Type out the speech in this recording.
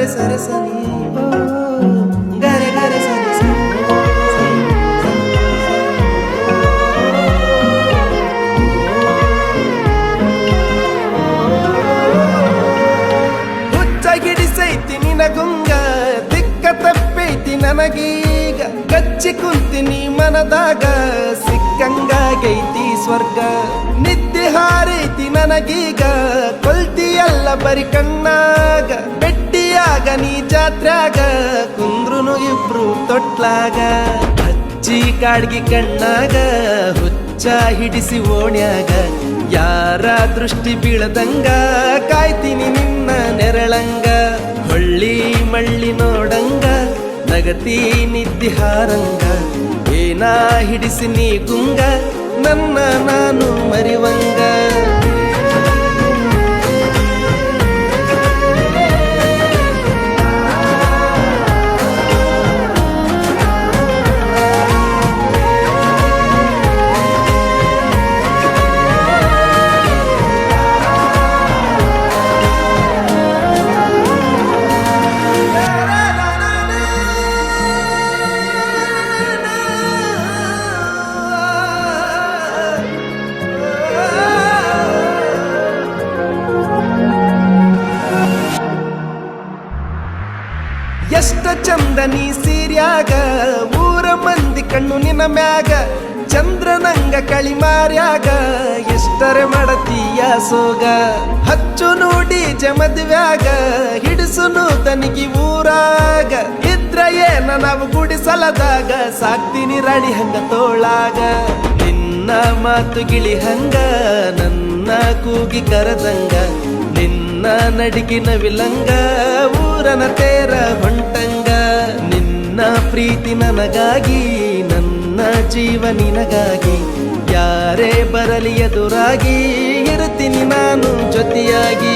ಗರೆ ಸರೆ ಸನಿ ಗರೆ ಗರೆ ಸನಿ ಸನಿ ಹುಚ್ಚಾಗಿಡಿಸೈತಿ ನಿನಗುಂಗ ದಿಕ್ಕ ತಪ್ಪೈತಿ ನನಗೀಗ ಕಚ್ಚಿ ಕುಂತಿನಿ ಮನದಾಗ ಸಿಕ್ಕಂಗಾಗೈತಿ ಸ್ವರ್ಗ ನಿದ್ದೆ ಹಾರೈತಿ ನನಗೀಗ ಕೊಲ್ತಿಯಲ್ಲ ಬರಿ ಕಣ್ಣಾಗ ಬೆಟ್ಟಿಯಾಗ ನೀ ಜಾತ್ರ್ಯಾಗ ಕುಂದ್ರುನು ಇಬ್ರು ತೊಟ್ಲಾಗ ಹಚ್ಚಿ ಕಾಡ್ಗಿ ಕಣ್ಣಾಗ ಹುಚ್ಚ ಹಿಡಿಸಿ ಓಣ್ಯಾಗ ಯಾರ ದೃಷ್ಟಿ ಬೀಳದಂಗ ಕಾಯ್ತೀನಿ ನಿನ್ನ ನೆರಳಂಗ ಹೊಳ್ಳಿ ಮಳ್ಳಿ ನೋಡಂಗ ನಗತಿ ನಿದ್ದಿ ಹಾರಂಗ ಏನಾ ಹಿಡಿಸಿ ನೀ ಗುಂಗ ನನ್ನ ನಾನು ಮರಿವಂಗ ಎಷ್ಟ ಚಂದ ನೀ ಸೀರ್ಯಾಗ ಊರ ಮಂದಿ ಕಣ್ಣು ನಿನ್ನ ಮ್ಯಾಗ ಚಂದ್ರನಂಗ ಕಳಿಮಾರ್ಯಾಗ ಎಷ್ಟರೆ ಮಾಡತೀಯ ಸೋಗ ಹಚ್ಚು ನೋಡಿ ಜಮದ್ವ್ಯಾಗ ಹಿಡಿಸುನು ತನಿಗಿ ಊರಾಗ ಇದ್ರ ಏನ ನಾವು ಗುಡಿಸಲದಾಗ ಸಾಕ್ತೀನಿ ರಾಣಿ ಹಂಗ ತೋಳಾಗ ನಿನ್ನ ಮಾತು ಗಿಳಿ ಹಂಗ ನನ್ನ ಕೂಗಿ ಕರದಂಗ ನಿನ್ನ ನಡಿಗಿನ ವಿಲಂಗ ಊರನ ತೇರ ಹೊಂಟಂಗ ನಿನ್ನ ಪ್ರೀತಿ ನನಗಾಗಿ ನನ್ನ ಜೀವ ನಿನಗಾಗಿ ಯಾರೇ ಬರಲಿ ಎದುರಾಗಿ ಇರ್ತೀನಿ ನಾನು ಜೊತೆಯಾಗಿ